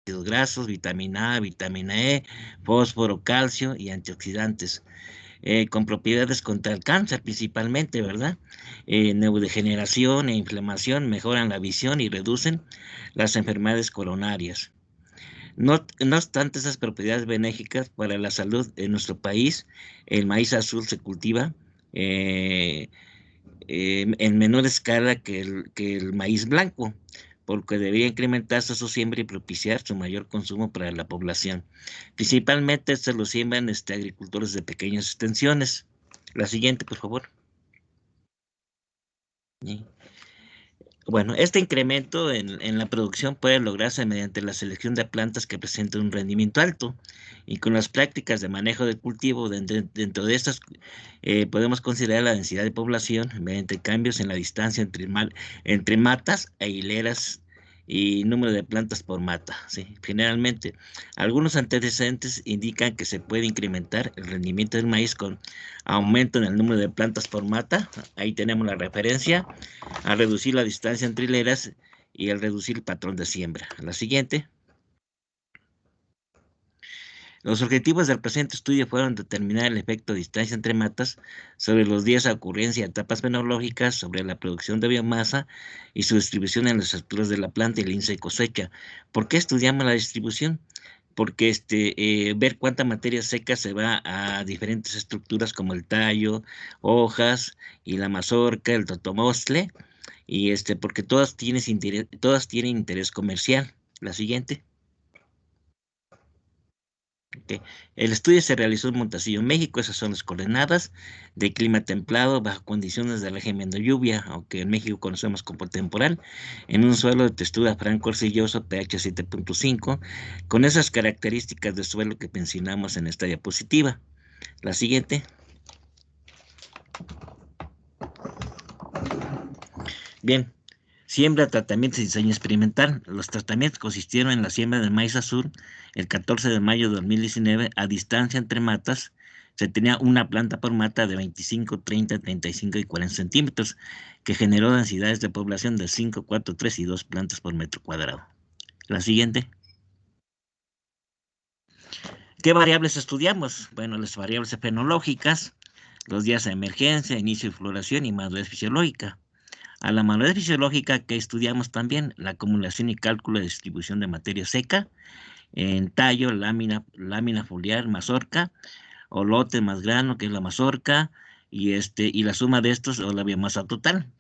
ácidos grasos, vitamina A, vitamina E, fósforo, calcio y antioxidantes. Con propiedades contra el cáncer principalmente, ¿verdad? Neurodegeneración e inflamación, mejoran la visión y reducen las enfermedades coronarias. No obstante esas propiedades benéficas para la salud en nuestro país, el maíz azul se cultiva eh, en menor escala que el maíz blanco, porque debería incrementarse su siembra y propiciar su mayor consumo para la población. Principalmente se lo siembran agricultores de pequeñas extensiones. La siguiente, por favor. Sí. Bueno, este incremento en la producción puede lograrse mediante la selección de plantas que presenten un rendimiento alto y con las prácticas de manejo del cultivo. Dentro de estas podemos considerar la densidad de población mediante cambios en la distancia entre matas e hileras y número de plantas por mata. ¿Sí? Generalmente, algunos antecedentes indican que se puede incrementar el rendimiento del maíz con aumento en el número de plantas por mata. Ahí tenemos la referencia a reducir la distancia entre hileras y al reducir el patrón de siembra. La siguiente. Los objetivos del presente estudio fueron determinar el efecto de distancia entre matas sobre los días de ocurrencia y etapas fenológicas, sobre la producción de biomasa y su distribución en las estructuras de la planta y el índice de cosecha. ¿Por qué estudiamos la distribución? Porque ver cuánta materia seca se va a diferentes estructuras como el tallo, hojas y la mazorca, el totomostle, y porque todas tienen interés comercial. La siguiente. Okay. El estudio se realizó en Montasillo, México. Esas son las coordenadas de clima templado bajo condiciones de régimen de lluvia, aunque en México conocemos como temporal, en un suelo de textura franco-arcilloso, pH 7.5, con esas características de suelo que mencionamos en esta diapositiva. La siguiente. Bien, siembra, tratamientos y diseño experimental. Los tratamientos consistieron en la siembra del maíz azul el 14 de mayo de 2019 a distancia entre matas. Se tenía una planta por mata de 25, 30, 35 y 40 centímetros, que generó densidades de población de 5, 4, 3 y 2 plantas por metro cuadrado. La siguiente. ¿Qué variables estudiamos? Bueno, las variables fenológicas, los días de emergencia, inicio de floración y madurez fisiológica. A la madurez fisiológica que estudiamos también la acumulación y cálculo de distribución de materia seca en tallo, lámina foliar, mazorca, o lote más grano, que es la mazorca, y la suma de estos o la biomasa total.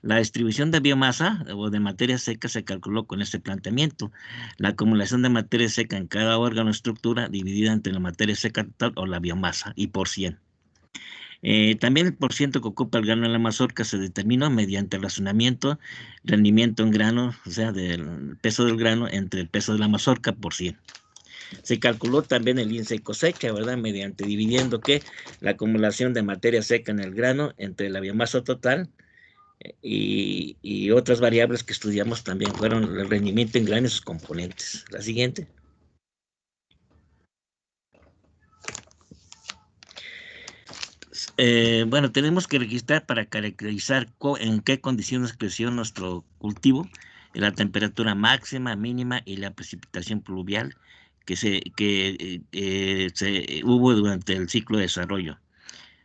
La distribución de biomasa o de materia seca se calculó con este planteamiento. La acumulación de materia seca en cada órgano o estructura dividida entre la materia seca total o la biomasa y por 100. También el porciento que ocupa el grano en la mazorca se determinó mediante el razonamiento, rendimiento en grano, o sea, del peso del grano entre el peso de la mazorca por 100. Se calculó también el índice de cosecha, ¿verdad? Mediante dividiendo la acumulación de materia seca en el grano entre la biomasa total y otras variables que estudiamos también fueron el rendimiento en grano y sus componentes. La siguiente. Bueno, tenemos que registrar para caracterizar en qué condiciones creció nuestro cultivo, la temperatura máxima, mínima y la precipitación pluvial que hubo durante el ciclo de desarrollo.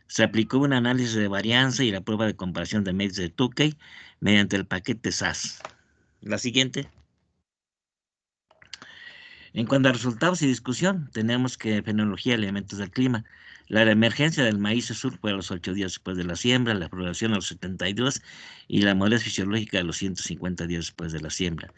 Se aplicó un análisis de varianza y la prueba de comparación de medios de Tukey mediante el paquete SAS. La siguiente. En cuanto a resultados y discusión, tenemos que fenología, elementos del clima. La emergencia del maíz azul fue a los 8 días después de la siembra, la floración a los 72 y la madurez fisiológica a los 150 días después de la siembra.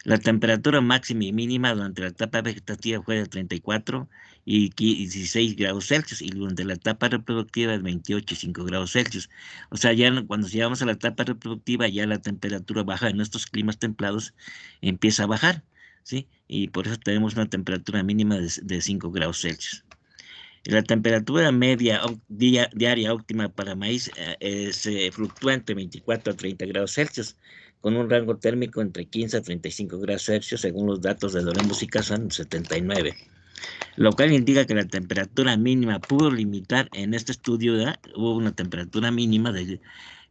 La temperatura máxima y mínima durante la etapa vegetativa fue de 34 y 16 grados Celsius y durante la etapa reproductiva de 28 y 5 grados Celsius. O sea, ya cuando llegamos a la etapa reproductiva, ya la temperatura baja en estos climas templados empieza a bajar, ¿sí? Y por eso tenemos una temperatura mínima de 5 grados Celsius. La temperatura media diaria óptima para maíz se fluctúa entre 24 a 30 grados Celsius, con un rango térmico entre 15 a 35 grados Celsius, según los datos de Doremos y Kazan, 79. Lo cual indica que la temperatura mínima pudo limitar en este estudio, hubo una temperatura mínima de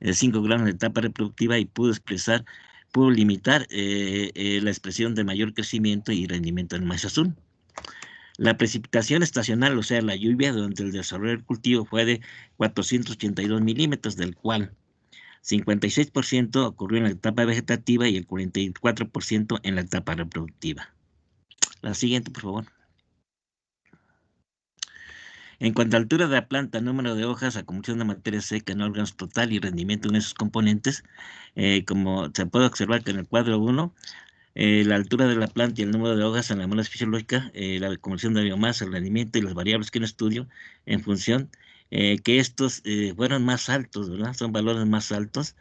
5 grados en la etapa reproductiva y pudo expresar pudo limitar la expresión de mayor crecimiento y rendimiento del maíz azul. La precipitación estacional, o sea, la lluvia durante el desarrollo del cultivo fue de 482 milímetros, del cual 56% ocurrió en la etapa vegetativa y el 44% en la etapa reproductiva. La siguiente, por favor. En cuanto a altura de la planta, número de hojas, acumulación de materia seca en órganos total y rendimiento de sus componentes, como se puede observar que en el cuadro 1, la altura de la planta y el número de hojas en la muestra fisiológica, la acumulación de biomasa, el rendimiento y las variables que en estudio en función que estos fueron más altos, ¿verdad? Son valores más altos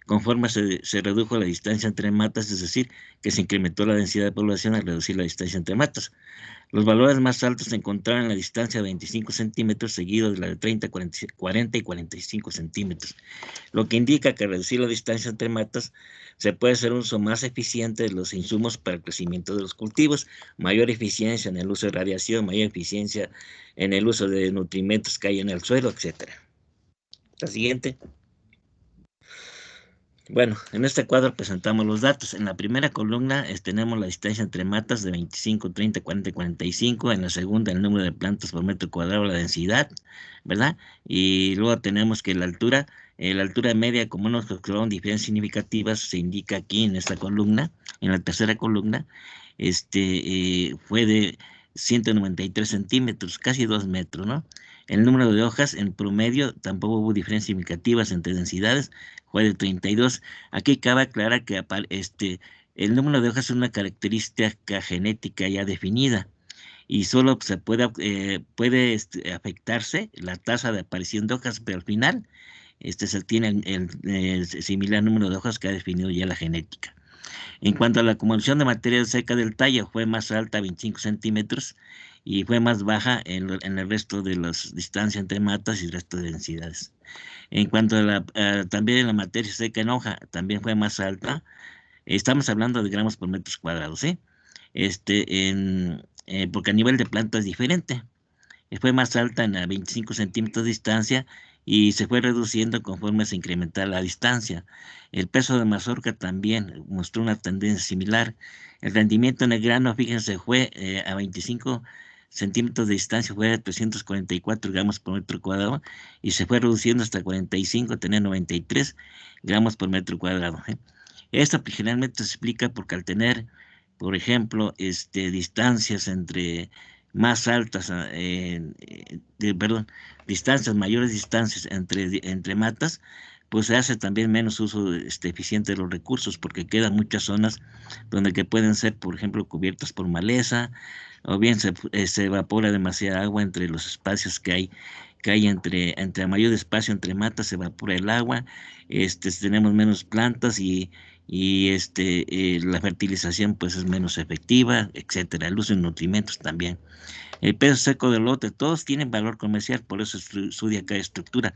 conforme se redujo la distancia entre matas, es decir, que se incrementó la densidad de población al reducir la distancia entre matas. Los valores más altos se encontraron en la distancia de 25 centímetros, seguido de la de 30, 40 y 45 centímetros, lo que indica que al reducir la distancia entre matas se puede hacer un uso más eficiente de los insumos para el crecimiento de los cultivos, mayor eficiencia en el uso de radiación, mayor eficiencia en el uso de nutrimentos que hay en el suelo, etc. La siguiente. Bueno, en este cuadro presentamos los datos. En la primera columna tenemos la distancia entre matas de 25, 30, 40 y 45. En la segunda, el número de plantas por metro cuadrado, la densidad, ¿verdad? Y luego tenemos que la altura media, como no observaron diferencias significativas, se indica aquí en esta columna, en la tercera columna, fue de 193 centímetros, casi 2 metros, ¿no? El número de hojas en promedio tampoco hubo diferencias significativas entre densidades, fue de 32. Aquí cabe aclarar que el número de hojas es una característica genética ya definida y solo se puede afectarse la tasa de aparición de hojas, pero al final se tiene el similar número de hojas que ha definido ya la genética. En cuanto a la acumulación de materia seca del tallo, fue más alta, 25 centímetros, y fue más baja en el resto de las distancias entre matas y el resto de densidades. En cuanto a también la materia seca en hoja, también fue más alta. Estamos hablando de gramos por metros cuadrados, ¿sí? Porque a nivel de planta es diferente. Fue más alta en a 25 centímetros de distancia y se fue reduciendo conforme se incrementaba la distancia. El peso de mazorca también mostró una tendencia similar. El rendimiento en el grano, fíjense, fue a 25 centímetros de distancia, fue de 344 gramos por metro cuadrado y se fue reduciendo hasta 45, tener 93 gramos por metro cuadrado. Esto generalmente se explica porque al tener, por ejemplo, distancias entre más altas, distancias, mayores distancias entre matas, pues se hace también menos uso eficiente de los recursos, porque quedan muchas zonas donde que pueden ser, por ejemplo, cubiertas por maleza, o bien se evapora demasiada agua entre los espacios que hay entre mayor espacio entre matas, se evapora el agua, tenemos menos plantas y la fertilización pues es menos efectiva, etcétera. El uso de nutrimentos también. El peso seco del lote, todos tienen valor comercial, por eso estudia cada estructura.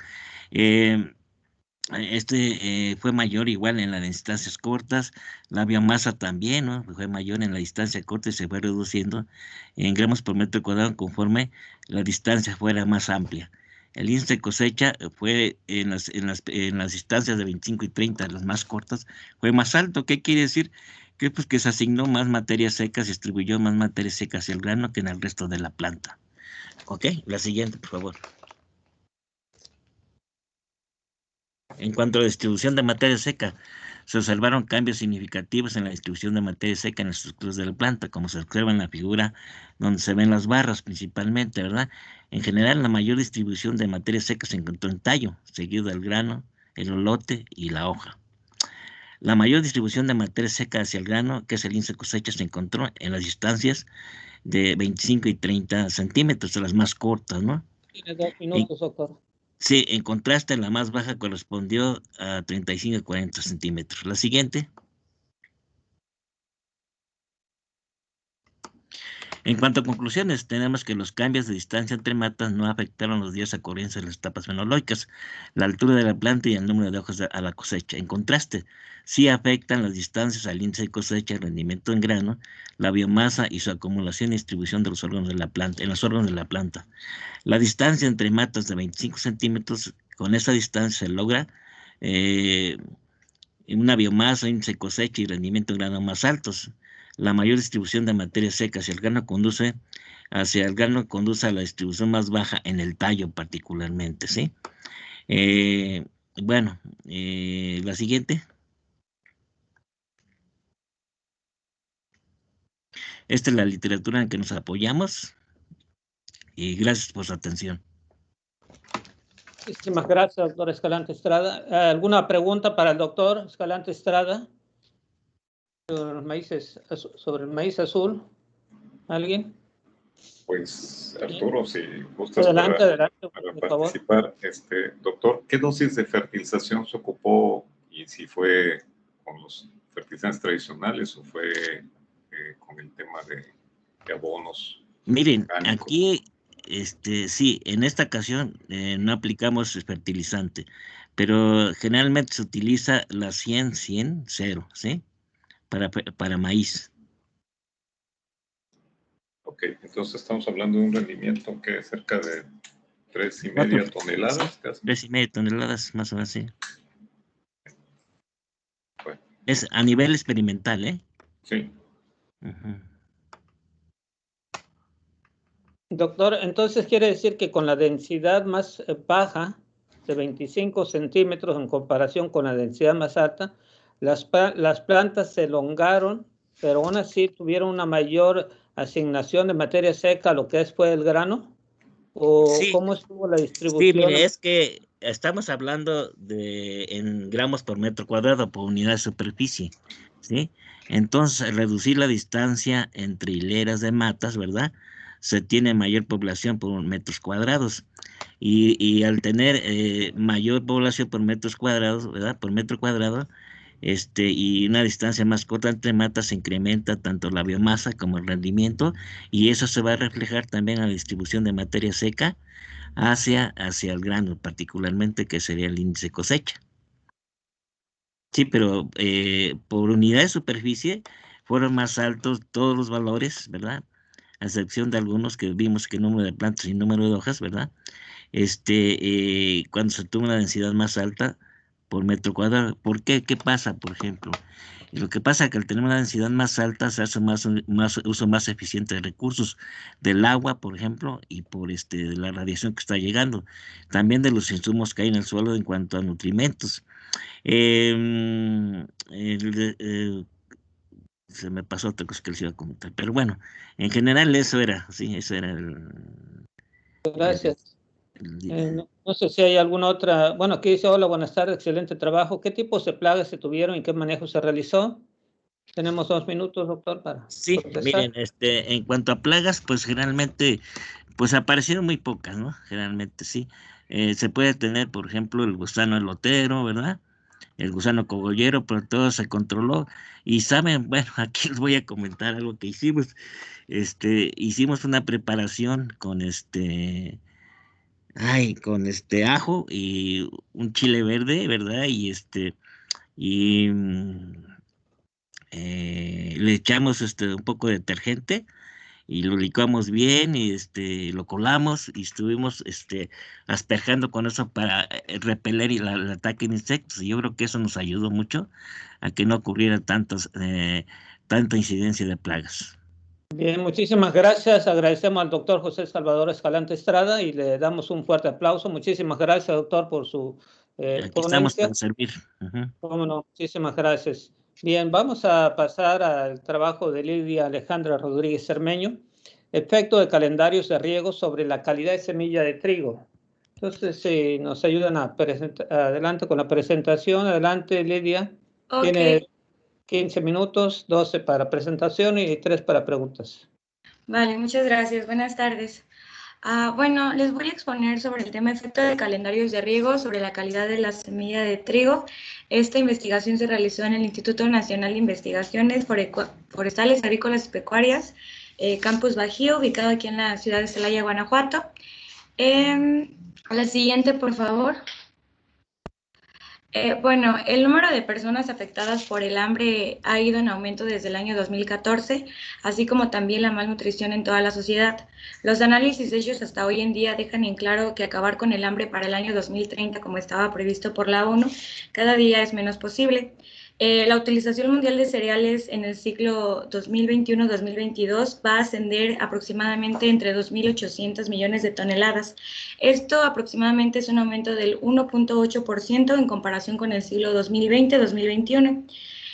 Fue mayor igual en las distancias cortas, la biomasa también, ¿no? Fue mayor en la distancia corta y se fue reduciendo en gramos por metro cuadrado conforme la distancia fuera más amplia. El índice de cosecha fue en las distancias de 25 y 30, las más cortas, fue más alto. ¿Qué quiere decir? Que se asignó más materia seca, se distribuyó más materia seca hacia el grano que en el resto de la planta. Ok, la siguiente, por favor. En cuanto a la distribución de materia seca, se observaron cambios significativos en la distribución de materia seca en las estructuras de la planta, como se observa en la figura donde se ven las barras principalmente, ¿verdad? En general, la mayor distribución de materia seca se encontró en tallo, seguido del grano, el olote y la hoja. La mayor distribución de materia seca hacia el grano, que es el índice de cosecha, se encontró en las distancias de 25 y 30 centímetros, de las más cortas, ¿no? Tiene 2 minutos, doctor. Sí, en contraste, la más baja correspondió a 35 y 40 centímetros. La siguiente. En cuanto a conclusiones, tenemos que los cambios de distancia entre matas no afectaron los días de ocurrencia de las etapas fenológicas, la altura de la planta y el número de hojas a la cosecha. En contraste, sí afectan las distancias al índice de cosecha, el rendimiento en grano, la biomasa y su acumulación y distribución de los órganos de la planta, en los órganos de la planta. La distancia entre matas de 25 centímetros, con esa distancia se logra una biomasa, índice de cosecha y rendimiento en grano más altos. La mayor distribución de materia seca hacia el grano conduce a la distribución más baja en el tallo particularmente, ¿sí? Bueno, la siguiente. Esta es la literatura en que nos apoyamos y gracias por su atención. Muchísimas gracias, doctor Escalante Estrada. ¿Alguna pregunta para el doctor Escalante Estrada sobre el maíz azul? ¿Alguien? Pues Arturo, si gustas Adelante, para por favor. participar, doctor, ¿qué dosis de fertilización se ocupó y si fue con los fertilizantes tradicionales o fue con el tema de abonos? Miren, orgánicos? aquí, sí, en esta ocasión no aplicamos fertilizante, pero generalmente se utiliza la 100-100-0, ¿sí? Para maíz. Ok, entonces estamos hablando de un rendimiento que es cerca de 3,5 toneladas, casi. 3,5 toneladas, más o menos, sí. Bueno, Es a nivel experimental, ¿eh? sí. Ujú. Doctor, entonces quiere decir que con la densidad más baja, de 25 centímetros en comparación con la densidad más alta, las plantas se elongaron, pero aún así tuvieron una mayor asignación de materia seca a lo que fue el grano. ¿O Sí, cómo estuvo la sí, distribución? mire, es que estamos hablando en gramos por metro cuadrado por unidad de superficie, ¿sí? Entonces, al reducir la distancia entre hileras de matas, ¿verdad? Se tiene mayor población por metros cuadrados. Y al tener mayor población por metros cuadrados, ¿verdad? Por metro cuadrado, y una distancia más corta entre matas, se incrementa tanto la biomasa como el rendimiento, y eso se va a reflejar también en la distribución de materia seca hacia el grano, particularmente, que sería el índice cosecha. Sí, pero por unidad de superficie fueron más altos todos los valores, ¿verdad? A excepción de algunos que vimos que número de plantas y número de hojas, ¿verdad? Cuando se tuvo una densidad más alta por metro cuadrado. ¿Por qué? ¿Qué pasa, por ejemplo? Lo que pasa es que al tener una densidad más alta se hace más uso más eficiente de recursos del agua, por ejemplo, y de la radiación que está llegando. También de los insumos que hay en el suelo en cuanto a nutrimentos. Se me pasó otra cosa que les iba a comentar, pero bueno, en general eso era, sí, eso era Gracias. el- No sé si hay alguna otra. Bueno, aquí dice: hola, buenas tardes, excelente trabajo. ¿Qué tipos de plagas se tuvieron y qué manejo se realizó? Tenemos 2 minutos, doctor, para Sí, contestar. miren, en cuanto a plagas, pues generalmente, pues aparecieron muy pocas, ¿no? Generalmente sí. Se puede tener, por ejemplo, el gusano elotero, ¿verdad? El gusano cogollero, pero todo se controló. Y saben, bueno, aquí les voy a comentar algo que hicimos. Hicimos una preparación con con ajo y un chile verde, ¿verdad? Y le echamos un poco de detergente y lo licuamos bien y lo colamos y estuvimos asperjando con eso para repeler el ataque de insectos, y yo creo que eso nos ayudó mucho a que no ocurriera tanta incidencia de plagas. Bien, muchísimas gracias. Agradecemos al doctor José Salvador Escalante Estrada y le damos un fuerte aplauso. Muchísimas gracias, doctor, por su Aquí estamos ponencia. para servir. Ujú. Cómo no, muchísimas gracias. Bien, vamos a pasar al trabajo de Lidia Alejandra Rodríguez Cermeño: efecto de calendarios de riego sobre la calidad de semilla de trigo. Entonces, si nos ayudan a adelante con la presentación. Adelante, Lidia. Ok, Tiene 15 minutos, 12 para presentación y 3 para preguntas. vale, muchas gracias. Buenas tardes. Bueno, les voy a exponer sobre el tema efecto de calendarios de riego sobre la calidad de la semilla de trigo. Esta investigación se realizó en el Instituto Nacional de Investigaciones Forestales, Agrícolas y Pecuarias, Campus Bajío, ubicado aquí en la ciudad de Celaya, Guanajuato. La siguiente, por favor. Bueno, el número de personas afectadas por el hambre ha ido en aumento desde el año 2014, así como también la malnutrición en toda la sociedad. Los análisis hechos hasta hoy en día dejan en claro que acabar con el hambre para el año 2030, como estaba previsto por la ONU, cada día es menos posible. La utilización mundial de cereales en el ciclo 2021-2022 va a ascender aproximadamente entre 2.800 millones de toneladas. Esto aproximadamente es un aumento del 1.8% en comparación con el ciclo 2020-2021.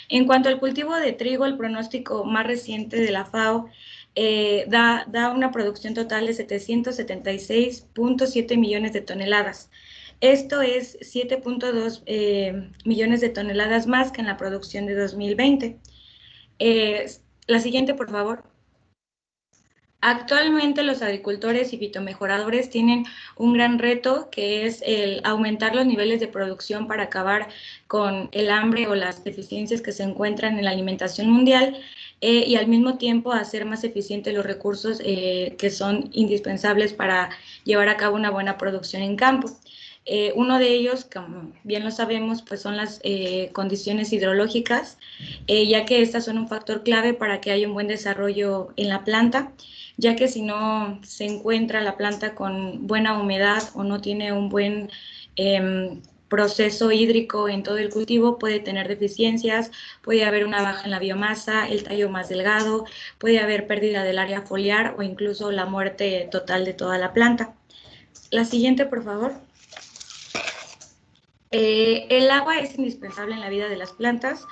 En cuanto al cultivo de trigo, el pronóstico más reciente de la FAO da una producción total de 776.7 millones de toneladas. Esto es 7.2 millones de toneladas más que en la producción de 2020. La siguiente, por favor. Actualmente los agricultores y fitomejoradores tienen un gran reto, que es el aumentar los niveles de producción para acabar con el hambre o las deficiencias que se encuentran en la alimentación mundial, y al mismo tiempo hacer más eficientes los recursos que son indispensables para llevar a cabo una buena producción en campo. Uno de ellos, como bien lo sabemos, pues son las condiciones hidrológicas, ya que estas son un factor clave para que haya un buen desarrollo en la planta, ya que si no se encuentra la planta con buena humedad o no tiene un buen proceso hídrico en todo el cultivo, puede tener deficiencias, puede haber una baja en la biomasa, el tallo más delgado, puede haber pérdida del área foliar o incluso la muerte total de toda la planta. La siguiente, por favor. El agua es indispensable en la vida de las plantas,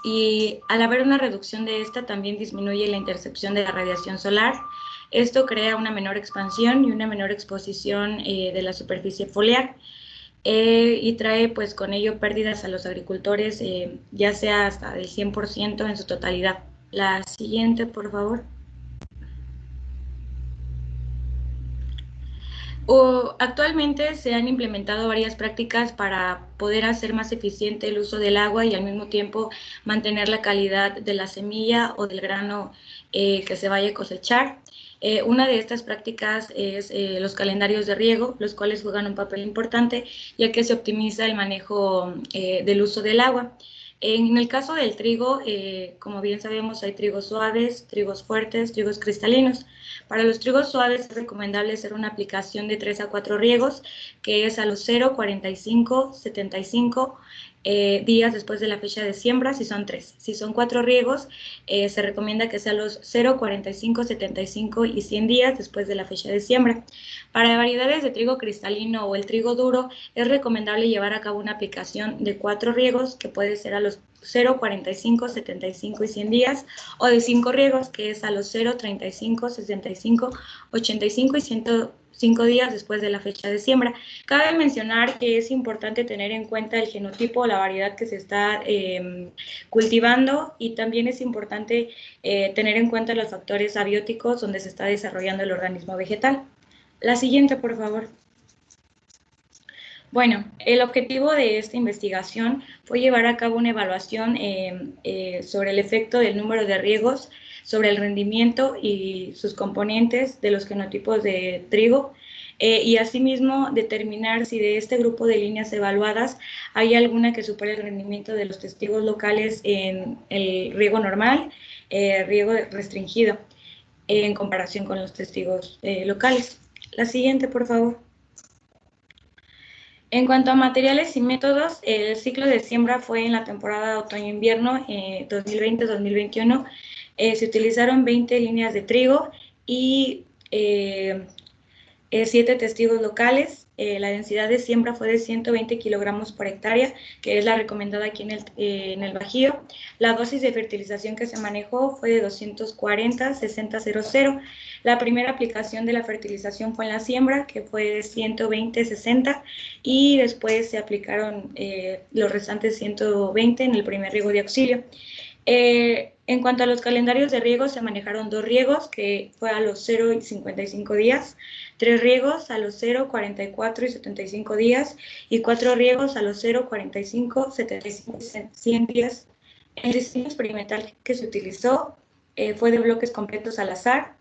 y al haber una reducción de esta también disminuye la intercepción de la radiación solar. Esto crea una menor expansión y una menor exposición de la superficie foliar, y trae pues con ello pérdidas a los agricultores, ya sea hasta del 100% en su totalidad. La siguiente, por favor. Actualmente se han implementado varias prácticas para poder hacer más eficiente el uso del agua y al mismo tiempo mantener la calidad de la semilla o del grano que se vaya a cosechar. Una de estas prácticas es los calendarios de riego, los cuales juegan un papel importante, ya que se optimiza el manejo del uso del agua. En el caso del trigo, como bien sabemos, hay trigos suaves, trigos fuertes, trigos cristalinos. Para los trigos suaves es recomendable hacer una aplicación de 3 a 4 riegos, que es a los 0, 45, 75 días después de la fecha de siembra, si son 3. Si son 4 riegos, se recomienda que sea los 0, 45, 75 y 100 días después de la fecha de siembra. Para variedades de trigo cristalino o el trigo duro, es recomendable llevar a cabo una aplicación de 4 riegos, que puede ser a los 0, 45, 75 y 100 días, o de 5 riegos, que es a los 0, 35, 65, 85 y 105 días después de la fecha de siembra. Cabe mencionar que es importante tener en cuenta el genotipo o la variedad que se está cultivando, y también es importante tener en cuenta los factores abióticos donde se está desarrollando el organismo vegetal. La siguiente, por favor. Bueno, el objetivo de esta investigación fue llevar a cabo una evaluación sobre el efecto del número de riegos sobre el rendimiento y sus componentes de los genotipos de trigo, y asimismo determinar si de este grupo de líneas evaluadas hay alguna que supere el rendimiento de los testigos locales en el riego normal, riego restringido, en comparación con los testigos locales. La siguiente, por favor. En cuanto a materiales y métodos, el ciclo de siembra fue en la temporada otoño-invierno 2020-2021. Se utilizaron 20 líneas de trigo y 7 testigos locales. La densidad de siembra fue de 120 kilogramos por hectárea, que es la recomendada aquí en el Bajío. La dosis de fertilización que se manejó fue de 240-60-00. La primera aplicación de la fertilización fue en la siembra, que fue de 120-60, y después se aplicaron los restantes 120 en el primer riego de auxilio. En cuanto a los calendarios de riego, se manejaron 2 riegos, que fue a los 0 y 55 días, 3 riegos a los 0, 44 y 75 días, y 4 riegos a los 0, 45, 75 y 100 días. El diseño experimental que se utilizó fue de bloques completos al azar.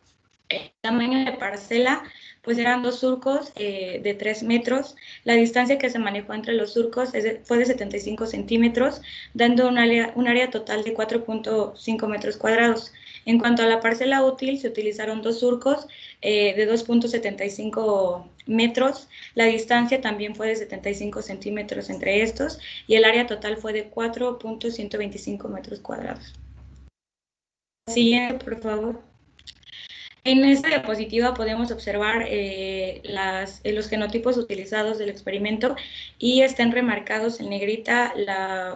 El tamaño de parcela pues eran 2 surcos de 3 metros. La distancia que se manejó entre los surcos fue de 75 centímetros, dando un área total de 4.5 metros cuadrados. En cuanto a la parcela útil, se utilizaron 2 surcos de 2.75 metros. La distancia también fue de 75 centímetros entre estos y el área total fue de 4.125 metros cuadrados. Siguiente, por favor. En esta diapositiva podemos observar los genotipos utilizados del experimento y están remarcados en negrita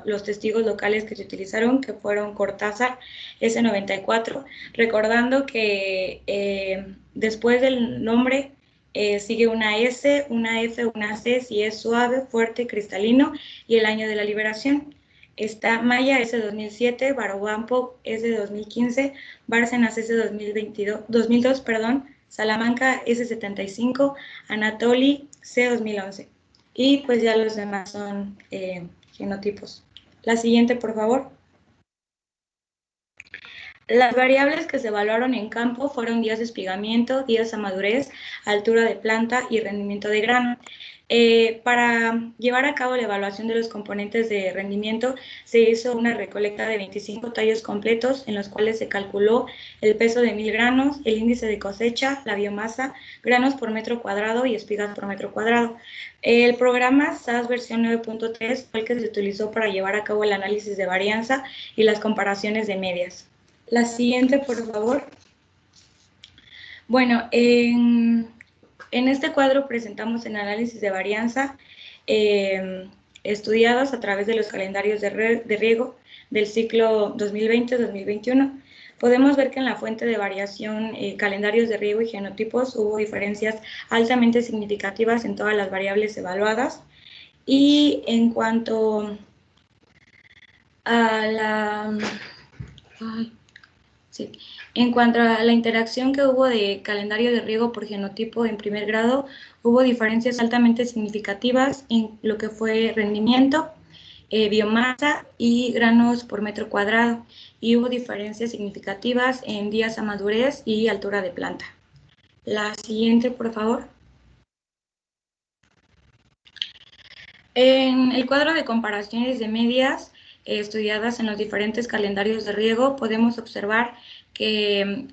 los testigos locales que se utilizaron, que fueron Cortázar, S94, recordando que después del nombre sigue una S, una F, una C, si es suave, fuerte, cristalino, y el año de la liberación. Está Maya S2007, Barobampo S2015, Bárcenas S2002, Salamanca S75, Anatoli C2011. Y pues ya los demás son genotipos. La siguiente, por favor. Las variables que se evaluaron en campo fueron días de espigamiento, días a madurez, altura de planta y rendimiento de grano. Para llevar a cabo la evaluación de los componentes de rendimiento, se hizo una recolecta de 25 tallos completos en los cuales se calculó el peso de 1000 granos, el índice de cosecha, la biomasa, granos por metro cuadrado y espigas por metro cuadrado. El programa SAS versión 9.3 fue el que se utilizó para llevar a cabo el análisis de varianza y las comparaciones de medias. La siguiente, por favor. Bueno, en este cuadro presentamos el análisis de varianza estudiados a través de los calendarios de riego del ciclo 2020-2021. Podemos ver que en la fuente de variación, calendarios de riego y genotipos, hubo diferencias altamente significativas en todas las variables evaluadas. Y en cuanto a la... Sí. En cuanto a la interacción que hubo de calendario de riego por genotipo en primer grado, hubo diferencias altamente significativas en lo que fue rendimiento, biomasa y granos por metro cuadrado, y hubo diferencias significativas en días a madurez y altura de planta. La siguiente, por favor. En el cuadro de comparaciones de medias estudiadas en los diferentes calendarios de riego, podemos observar que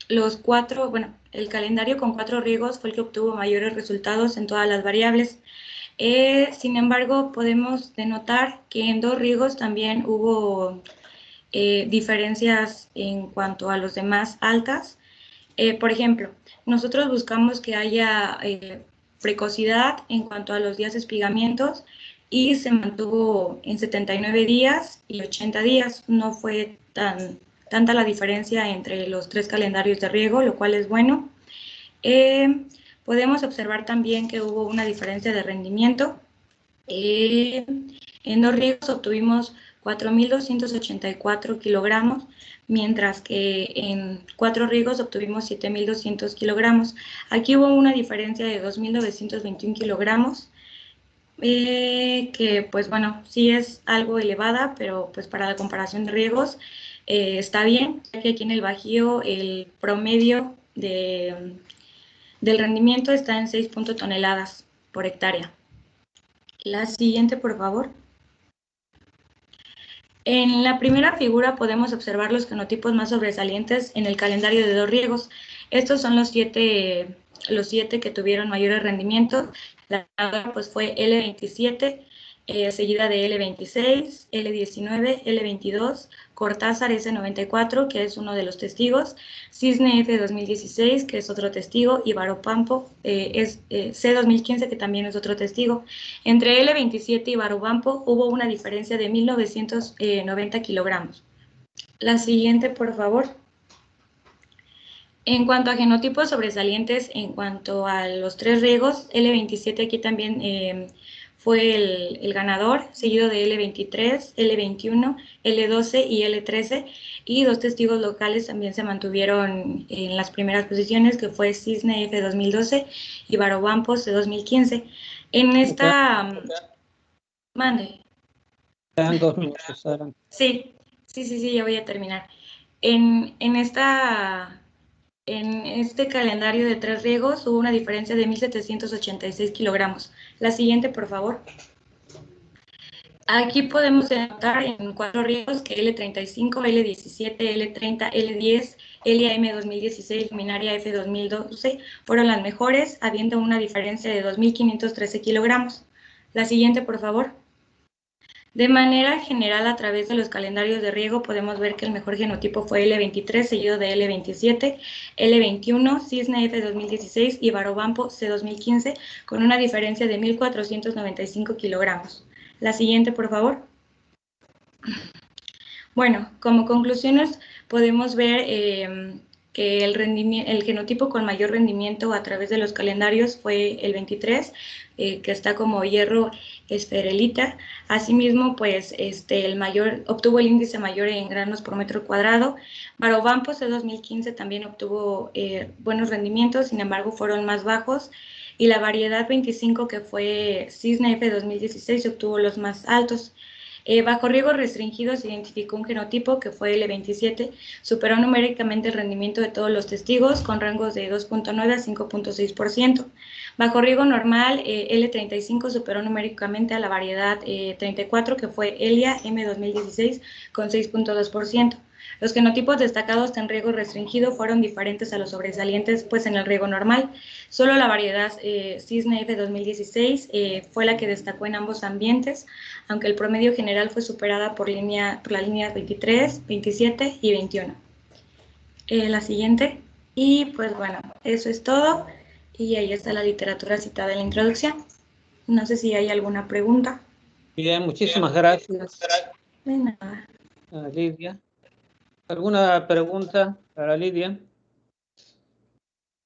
el calendario con 4 riegos fue el que obtuvo mayores resultados en todas las variables. Sin embargo, podemos denotar que en 2 riegos también hubo diferencias en cuanto a los demás altas. Por ejemplo, nosotros buscamos que haya precocidad en cuanto a los días de espigamientos y se mantuvo en 79 días y 80 días. No fue tanta la diferencia entre los 3 calendarios de riego, lo cual es bueno. Podemos observar también que hubo una diferencia de rendimiento. En 2 riegos obtuvimos 4.284 kilogramos, mientras que en 4 riegos obtuvimos 7.200 kilogramos. Aquí hubo una diferencia de 2.921 kilogramos, que pues bueno, sí es algo elevada, pero pues para la comparación de riegos está bien, ya que aquí en el Bajío el promedio del rendimiento está en 6 toneladas por hectárea. La siguiente, por favor. En la primera figura podemos observar los genotipos más sobresalientes en el calendario de 2 riegos. Estos son los 7 que tuvieron mayores rendimientos. La ganadora pues fue L27, seguida de L26, L19, L22, Cortázar S94, que es uno de los testigos, Cisne F 2016, que es otro testigo, y Baropampo C 2015, que también es otro testigo. Entre L27 y Baropampo hubo una diferencia de 1.990 kilogramos. La siguiente, por favor. En cuanto a genotipos sobresalientes, en cuanto a los 3 riegos, L27 aquí también fue el ganador, seguido de L23, L21, L12 y L13, y 2 testigos locales también se mantuvieron en las primeras posiciones, que fue Cisne F 2012 y Barobampo C 2015. En esta... Mande. Quedan 2 minutos, Sara. Sí, ya voy a terminar. En esta En este calendario de 3 riegos hubo una diferencia de 1.786 kilogramos. La siguiente, por favor. Aquí podemos notar en 4 riegos que L35, L17, L30, L10, LAM 2016, luminaria F 2012 fueron las mejores, habiendo una diferencia de 2.513 kilogramos. La siguiente, por favor. De manera general, a través de los calendarios de riego, podemos ver que el mejor genotipo fue L23, seguido de L27, L21, Cisne F 2016 y Varobampo C 2015, con una diferencia de 1.495 kilogramos. La siguiente, por favor. Bueno, como conclusiones podemos ver que el genotipo con mayor rendimiento a través de los calendarios fue el 23, que está como hierro esferelita. Asimismo, pues obtuvo el índice mayor en granos por metro cuadrado. Varobampo C 2015 también obtuvo buenos rendimientos, sin embargo fueron más bajos. Y la variedad 25, que fue Cisne F 2016, obtuvo los más altos. Bajo riego restringido se identificó un genotipo que fue L27, superó numéricamente el rendimiento de todos los testigos con rangos de 2.9 a 5.6%. Bajo riego normal, L35 superó numéricamente a la variedad 34, que fue Elia M 2016, con 6.2%. Los genotipos destacados en riego restringido fueron diferentes a los sobresalientes pues en el riego normal. Solo la variedad Cisne F 2016 fue la que destacó en ambos ambientes, aunque el promedio general fue superada por la línea 23, 27 y 21. La siguiente. Y pues bueno, eso es todo. Y ahí está la literatura citada en la introducción. No sé si hay alguna pregunta. Bien, muchísimas gracias. De nada. Lidia. ¿Alguna pregunta para Lidia?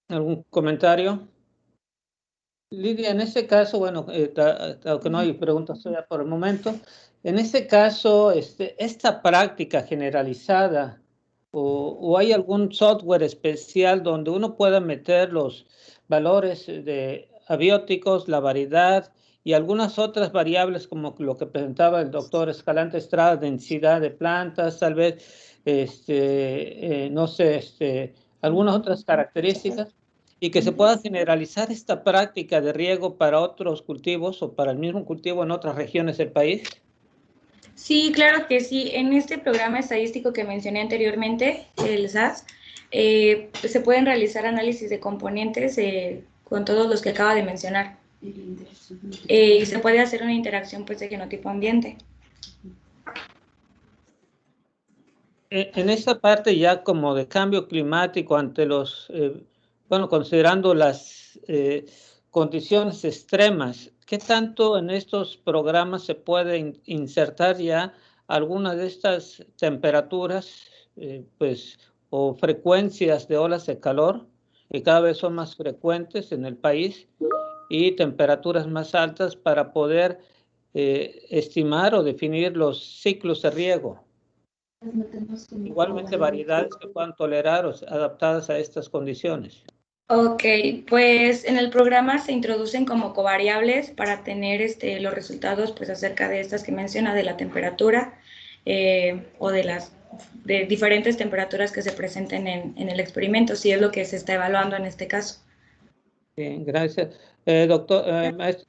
¿Algún comentario? Lidia, en este caso, bueno, dado que no hay preguntas todavía por el momento, en este caso, esta práctica generalizada, o hay algún software especial donde uno pueda meter los valores de abióticos, la variedad y algunas otras variables como lo que presentaba el doctor Escalante Estrada, densidad de plantas, tal vez, no sé, algunas otras características, y que se pueda generalizar esta práctica de riego para otros cultivos o para el mismo cultivo en otras regiones del país? Sí, claro que sí. En este programa estadístico que mencioné anteriormente, el SAS, se pueden realizar análisis de componentes con todos los que acaba de mencionar. Y se puede hacer una interacción pues, de genotipo ambiente. En esta parte ya como de cambio climático ante los, considerando las condiciones extremas, ¿qué tanto en estos programas se puede insertar ya alguna de estas temperaturas, o frecuencias de olas de calor, que cada vez son más frecuentes en el país, y temperaturas más altas para poder estimar o definir los ciclos de riego? Igualmente variedades que puedan tolerar o adaptadas a estas condiciones. Ok, pues en el programa se introducen como covariables para tener los resultados pues acerca de estas que menciona, de la temperatura o de diferentes temperaturas que se presenten en el experimento, si es lo que se está evaluando en este caso. Bien, gracias. Doctor,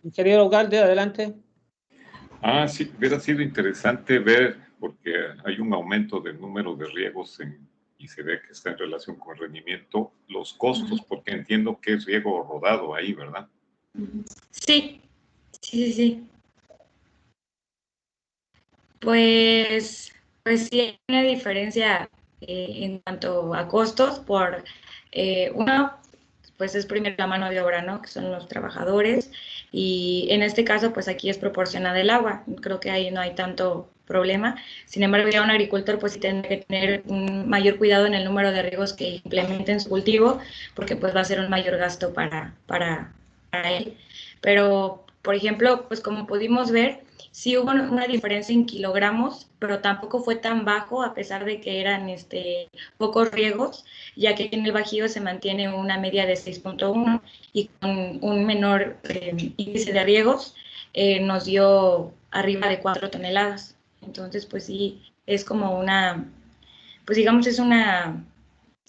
ingeniero Ugalde, adelante. Sí, hubiera sido interesante ver, porque hay un aumento del número de riegos y se ve que está en relación con el rendimiento, los costos, porque entiendo que es riego rodado ahí, ¿verdad? Sí. Pues sí hay una diferencia en cuanto a costos por uno, pues es primero la mano de obra, ¿no? Que son los trabajadores, y en este caso, pues aquí es proporcionada el agua. Creo que ahí no hay tanto problema. Sin embargo, ya un agricultor, pues sí tendrá que tener un mayor cuidado en el número de riegos que implemente en su cultivo, porque pues va a ser un mayor gasto para él. Pero, por ejemplo, pues como pudimos ver, sí hubo una diferencia en kilogramos, pero tampoco fue tan bajo, a pesar de que eran pocos riegos, ya que en el Bajío se mantiene una media de 6.1 y con un menor índice de riegos nos dio arriba de 4 toneladas. Entonces, pues sí, es como pues digamos, es una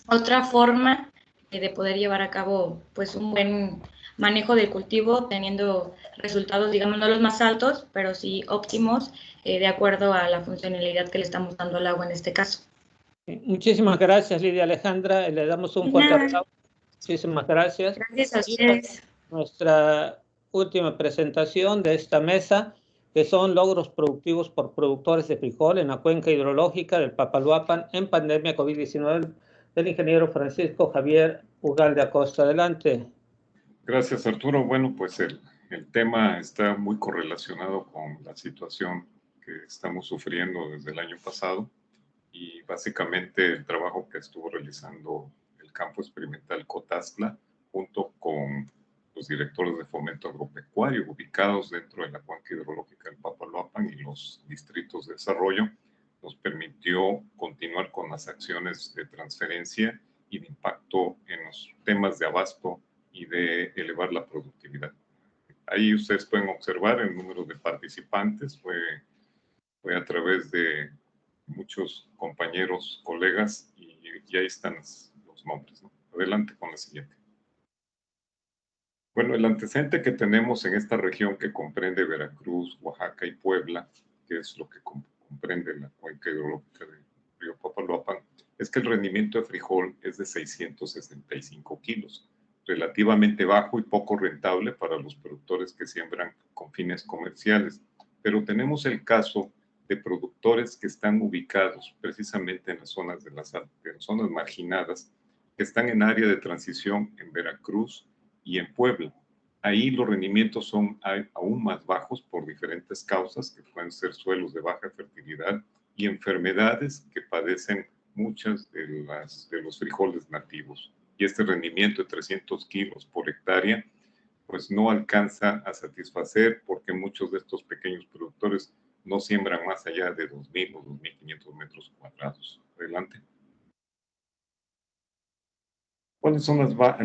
otra forma de poder llevar a cabo pues un buen manejo del cultivo, teniendo resultados, digamos, no los más altos, pero sí óptimos, de acuerdo a la funcionalidad que le estamos dando al agua en este caso. Muchísimas gracias, Lidia Alejandra. Le damos un fuerte aplauso. Muchísimas gracias. Gracias a ustedes. Nuestra última presentación de esta mesa, que son logros productivos por productores de frijol en la cuenca hidrológica del Papaloapan en pandemia COVID-19, del ingeniero Francisco Javier Ugalde Acosta. Adelante. Gracias, Arturo. Bueno, pues el tema está muy correlacionado con la situación que estamos sufriendo desde el año pasado y básicamente el trabajo que estuvo realizando el campo experimental Cotazla junto con los directores de fomento agropecuario ubicados dentro de la cuenca hidrológica del Papaloapan y los distritos de desarrollo nos permitió continuar con las acciones de transferencia y de impacto en los temas de abasto y de elevar la productividad. Ahí ustedes pueden observar el número de participantes, fue a través de muchos compañeros, colegas, y ahí están los nombres, ¿no? Adelante con la siguiente. Bueno, el antecedente que tenemos en esta región que comprende Veracruz, Oaxaca y Puebla, que es lo que comprende la cuenca hidrológica del río Papaloapan, es que el rendimiento de frijol es de 665 kilos, relativamente bajo y poco rentable para los productores que siembran con fines comerciales. Pero tenemos el caso de productores que están ubicados precisamente en las zonas de las zonas marginadas, que están en área de transición en Veracruz y en Puebla. Ahí los rendimientos son aún más bajos por diferentes causas, que pueden ser suelos de baja fertilidad y enfermedades que padecen muchas de los frijoles nativos. Y este rendimiento de 300 kilos por hectárea, pues no alcanza a satisfacer porque muchos de estos pequeños productores no siembran más allá de 2.000 o 2.500 metros cuadrados. Adelante. ¿Cuáles son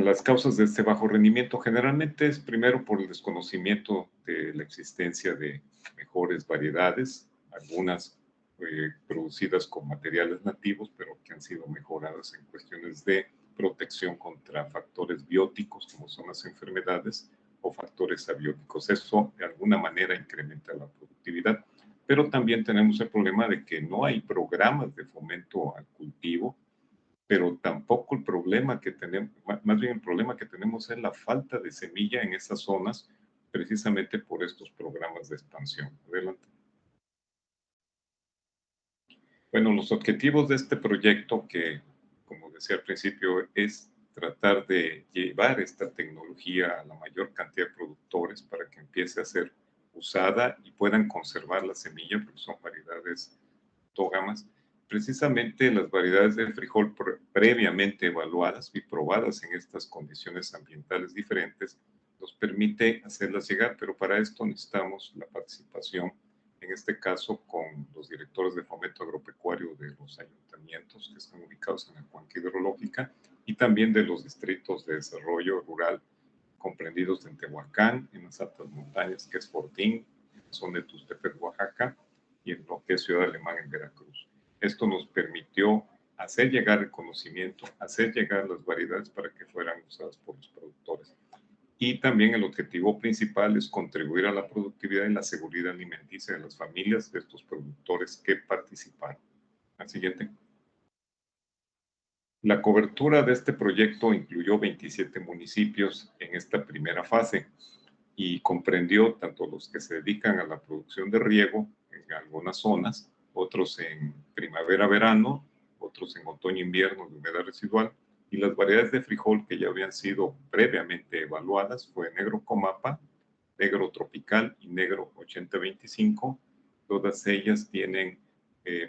las causas de este bajo rendimiento? Generalmente es primero por el desconocimiento de la existencia de mejores variedades, algunas producidas con materiales nativos, pero que han sido mejoradas en cuestiones de protección contra factores bióticos, como son las enfermedades, o factores abióticos. Eso de alguna manera incrementa la productividad. Pero también tenemos el problema de que no hay programas de fomento al cultivo, pero tampoco el problema que tenemos, más bien el problema que tenemos es la falta de semilla en esas zonas, precisamente por estos programas de expansión. Adelante. Bueno, los objetivos de este proyecto, que como decía al principio, es tratar de llevar esta tecnología a la mayor cantidad de productores para que empiece a ser usada y puedan conservar la semilla, porque son variedades autógamas. Precisamente las variedades de frijol previamente evaluadas y probadas en estas condiciones ambientales diferentes nos permite hacerlas llegar, pero para esto necesitamos la participación, en este caso con los directores de fomento agropecuario de los ayuntamientos que están ubicados en la cuenca hidrológica y también de los distritos de desarrollo rural comprendidos en Tehuacán, en las altas montañas, que es Fortín, en la zona de Tuxtepec, Oaxaca, y en lo que es Ciudad Alemán en Veracruz. Esto nos permitió hacer llegar el conocimiento, hacer llegar las variedades para que fueran usadas por los productores. Y también el objetivo principal es contribuir a la productividad y la seguridad alimenticia de las familias de estos productores que participaron. Al siguiente. La cobertura de este proyecto incluyó 27 municipios en esta primera fase y comprendió tanto los que se dedican a la producción de riego en algunas zonas, otros en primavera-verano, otros en otoño-invierno de humedad residual, y las variedades de frijol que ya habían sido previamente evaluadas fue negro comapa, negro tropical y negro 8025. Todas ellas tienen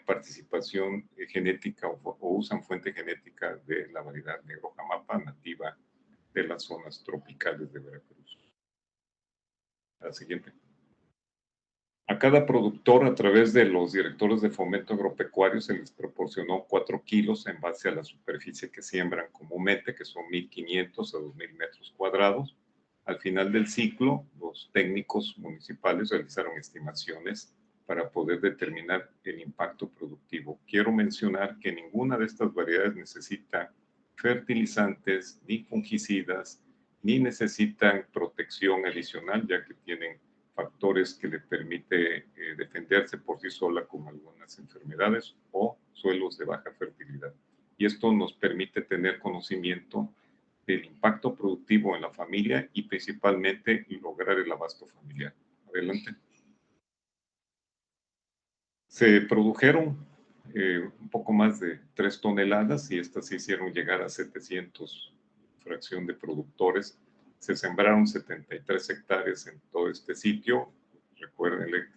participación genética o usan fuente genética de la variedad negro jamapa nativa de las zonas tropicales de Veracruz. La siguiente. A cada productor, a través de los directores de fomento agropecuario, se les proporcionó 4 kilos en base a la superficie que siembran comúnmente, que son 1.500 a 2.000 metros cuadrados. Al final del ciclo, los técnicos municipales realizaron estimaciones para poder determinar el impacto productivo. Quiero mencionar que ninguna de estas variedades necesita fertilizantes, ni fungicidas, ni necesitan protección adicional, ya que tienen factores que le permite defenderse por sí sola con algunas enfermedades o suelos de baja fertilidad. Y esto nos permite tener conocimiento del impacto productivo en la familia y principalmente lograr el abasto familiar. Adelante. Se produjeron un poco más de 3 toneladas y estas se hicieron llegar a 700 fracción de productores. Se sembraron 73 hectáreas en todo este sitio.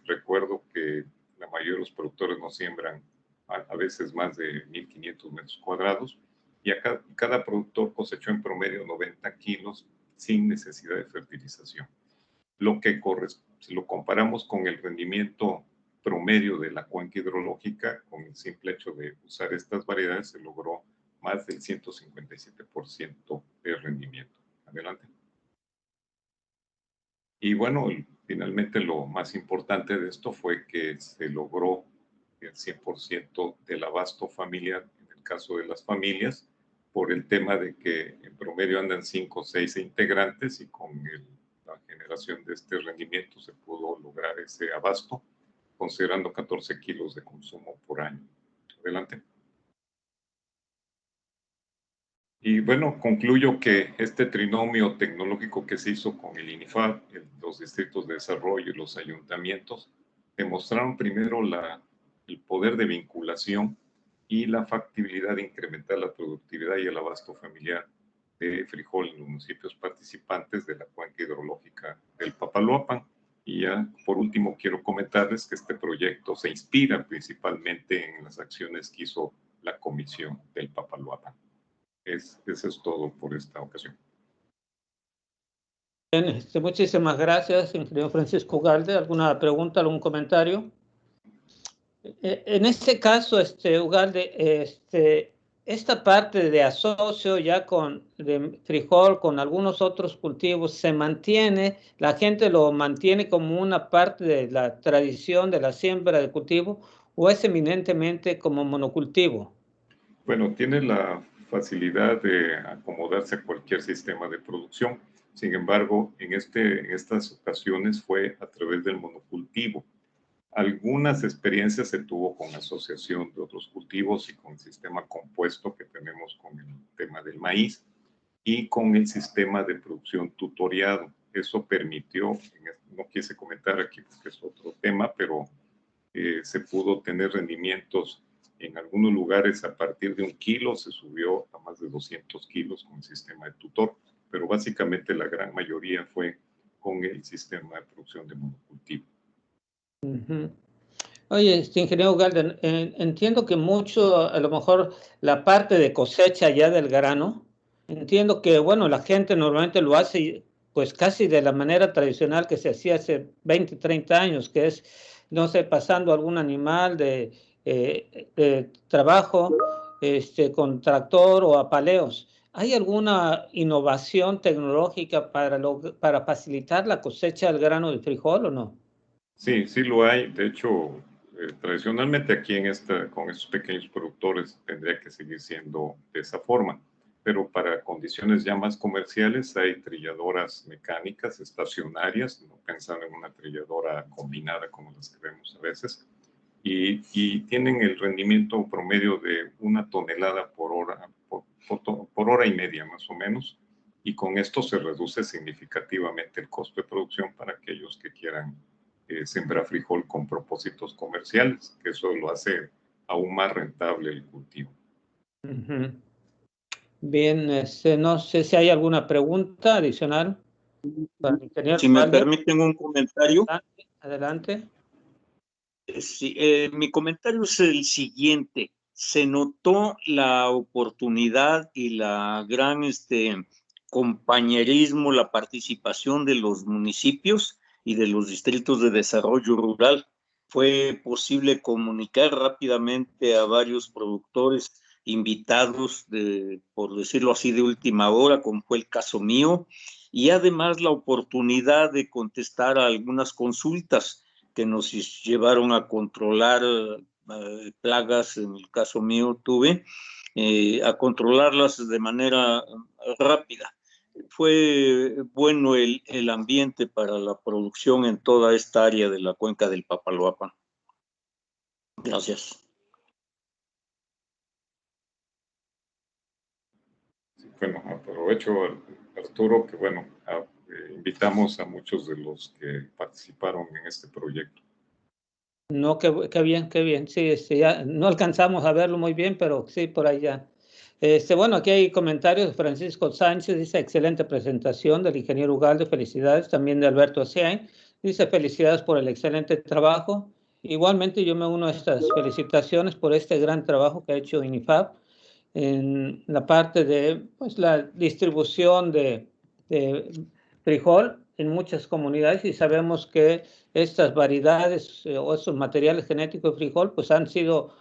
Recuerdo que la mayoría de los productores no siembran a veces más de 1.500 metros cuadrados y cada productor cosechó en promedio 90 kilos sin necesidad de fertilización. Si lo comparamos con el rendimiento promedio de la cuenca hidrológica, con el simple hecho de usar estas variedades, se logró más del 157% de rendimiento. Adelante. Y bueno, finalmente lo más importante de esto fue que se logró el 100% del abasto familiar, en el caso de las familias, por el tema de que en promedio andan 5 o 6 integrantes y con la generación de este rendimiento se pudo lograr ese abasto, considerando 14 kilos de consumo por año. Adelante. Y bueno, concluyo que este trinomio tecnológico que se hizo con el INIFAP, los distritos de desarrollo y los ayuntamientos, demostraron primero el poder de vinculación y la factibilidad de incrementar la productividad y el abasto familiar de frijol en los municipios participantes de la cuenca hidrológica del Papaloapan. Y ya, por último, quiero comentarles que este proyecto se inspira principalmente en las acciones que hizo la Comisión del Papaloapan. Eso es todo por esta ocasión. Bien, muchísimas gracias, ingeniero Francisco Ugalde. ¿Alguna pregunta, algún comentario? En este caso, Ugalde, esta parte de asocio ya de frijol con algunos otros cultivos se mantiene, la gente lo mantiene como una parte de la tradición de la siembra de cultivo, o es eminentemente como monocultivo. Bueno, tiene la facilidad de acomodarse a cualquier sistema de producción. Sin embargo, en estas ocasiones fue a través del monocultivo. Algunas experiencias se tuvo con asociación de otros cultivos y con el sistema compuesto que tenemos con el tema del maíz y con el sistema de producción tutoriado. Eso permitió, no quise comentar aquí porque es otro tema, pero se pudo tener rendimientos en algunos lugares a partir de 1 kilo, se subió a más de 200 kilos con el sistema de tutor, pero básicamente la gran mayoría fue con el sistema de producción de monocultivo. Oye, ingeniero Ugalde, entiendo que mucho, a lo mejor la parte de cosecha ya del grano, entiendo que, bueno, la gente normalmente lo hace pues casi de la manera tradicional que se hacía hace 20, 30 años, que es, no sé, pasando algún animal de trabajo con tractor o a paleos. ¿Hay alguna innovación tecnológica para facilitar la cosecha del grano de frijol o no? Sí, sí lo hay. De hecho, tradicionalmente aquí con estos pequeños productores tendría que seguir siendo de esa forma. Pero para condiciones ya más comerciales hay trilladoras mecánicas estacionarias, no pensando en una trilladora combinada como las que vemos a veces, y tienen el rendimiento promedio de 1 tonelada por hora y media más o menos, y con esto se reduce significativamente el costo de producción para aquellos que quieran sembrar frijol con propósitos comerciales, que eso lo hace aún más rentable el cultivo. Bien, no sé si hay alguna pregunta adicional para el ingeniero. Si me permiten un comentario. Adelante. Sí, mi comentario es el siguiente. Se notó la oportunidad y la gran compañerismo, la participación de los municipios y de los distritos de desarrollo rural. Fue posible comunicar rápidamente a varios productores invitados, por decirlo así, de última hora, como fue el caso mío, y además la oportunidad de contestar a algunas consultas que nos llevaron a controlar plagas, en el caso mío tuve, a controlarlas de manera rápida. Fue bueno el ambiente para la producción en toda esta área de la cuenca del Papaloapan. Gracias. Bueno, aprovecho, Arturo, que bueno, invitamos a muchos de los que participaron en este proyecto. No, qué bien, qué bien. Sí, ya no alcanzamos a verlo muy bien, pero sí, por ahí ya. Bueno, aquí hay comentarios de Francisco Sánchez, dice, excelente presentación del ingeniero Ugalde, felicidades. También de Alberto Asiain, dice, felicidades por el excelente trabajo. Igualmente yo me uno a estas felicitaciones por este gran trabajo que ha hecho INIFAP en la parte de pues, la distribución de frijol en muchas comunidades, y sabemos que estas variedades o estos materiales genéticos de frijol pues han tenido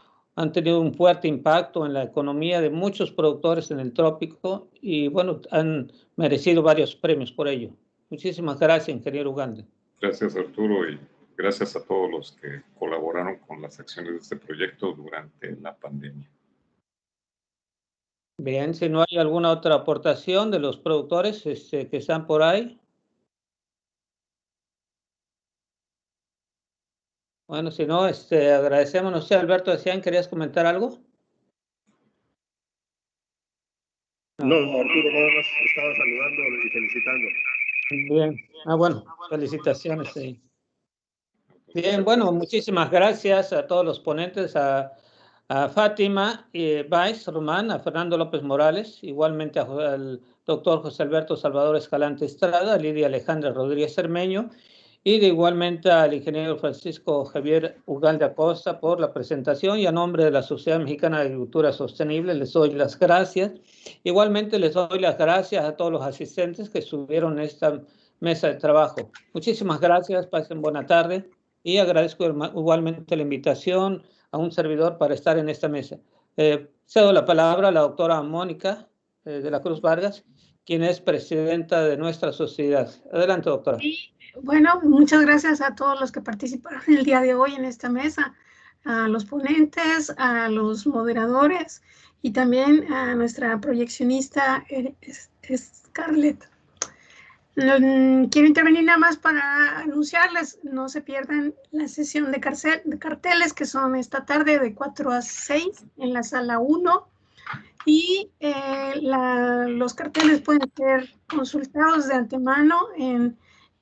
un fuerte impacto en la economía de muchos productores en el trópico y bueno, han merecido varios premios por ello. Muchísimas gracias, ingeniero Ugalde. Gracias, Arturo, y gracias a todos los que colaboraron con las acciones de este proyecto durante la pandemia. Bien, si no hay alguna otra aportación de los productores que están por ahí. Bueno, si no, agradecemos. No sé, Alberto, decían, ¿querías comentar algo? No, Arturo, nada más estaba saludando y felicitando. Bien. Bueno, felicitaciones. Sí. Bien, bueno, muchísimas gracias a todos los ponentes, a Fátima Báez Román, a Fernando López Morales, igualmente al doctor José Alberto Salvador Escalante Estrada, a Lidia Alejandra Rodríguez Cermeño, y de igualmente al ingeniero Francisco Javier Ugalde Acosta por la presentación, y a nombre de la Sociedad Mexicana de Agricultura Sostenible les doy las gracias. Igualmente les doy las gracias a todos los asistentes que estuvieron en esta mesa de trabajo. Muchísimas gracias, pasen buena tarde, y agradezco igualmente la invitación a un servidor para estar en esta mesa. Cedo la palabra a la doctora Mónica de la Cruz Vargas, quien es presidenta de nuestra sociedad. Adelante, doctora. Sí, bueno, muchas gracias a todos los que participaron el día de hoy en esta mesa, a los ponentes, a los moderadores y también a nuestra proyeccionista Scarlett. Quiero intervenir nada más para anunciarles, no se pierdan la sesión de carteles que son esta tarde de 4 a 6 en la sala 1, y los carteles pueden ser consultados de antemano en